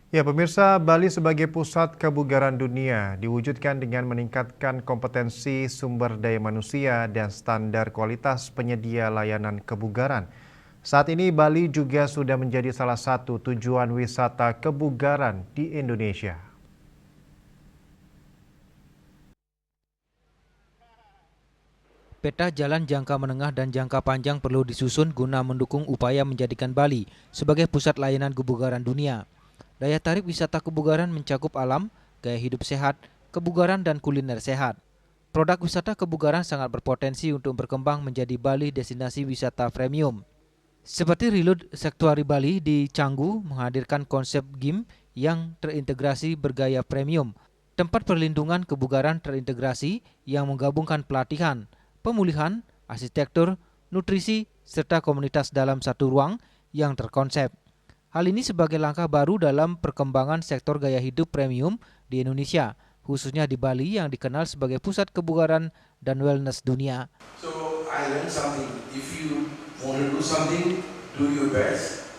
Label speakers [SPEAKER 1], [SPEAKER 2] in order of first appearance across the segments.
[SPEAKER 1] Ya, pemirsa, Bali sebagai pusat kebugaran dunia diwujudkan dengan meningkatkan kompetensi sumber daya manusia dan standar kualitas penyedia layanan kebugaran. Saat ini Bali juga sudah menjadi salah satu tujuan wisata kebugaran di Indonesia.
[SPEAKER 2] Peta jalan jangka menengah dan jangka panjang perlu disusun guna mendukung upaya menjadikan Bali sebagai pusat layanan kebugaran dunia. Daya tarik wisata kebugaran mencakup alam, gaya hidup sehat, kebugaran dan kuliner sehat. Produk wisata kebugaran sangat berpotensi untuk berkembang menjadi Bali destinasi wisata premium. Seperti Reload Sektuari Bali di Canggu menghadirkan konsep gym yang terintegrasi bergaya premium, tempat perlindungan kebugaran terintegrasi yang menggabungkan pelatihan, pemulihan, arsitektur, nutrisi, serta komunitas dalam satu ruang yang terkonsep. Hal ini sebagai langkah baru dalam perkembangan sektor gaya hidup premium di Indonesia, khususnya di Bali yang dikenal sebagai pusat kebugaran dan wellness dunia.
[SPEAKER 3] So I learned something. If you want to do something, do your best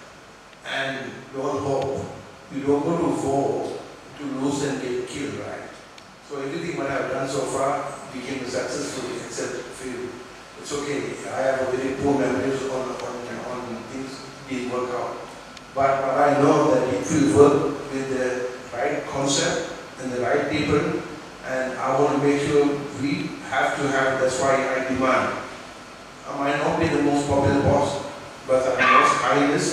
[SPEAKER 3] and don't hope. You don't go to war to lose and get killed, right? So everything what I've done so far became successful except few. It's okay. I have a very poor memories on things being worked out. But I know that if we work with the right concept and the right people, and I want to make sure we have to have, that's why I demand. I might not be the most popular boss, but I'm the most highest,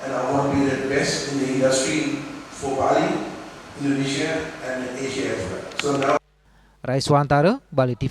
[SPEAKER 3] and I want to be the best in the industry for Bali, Indonesia, and Asia as well. So now.
[SPEAKER 2] Raiswantara, Bali TV.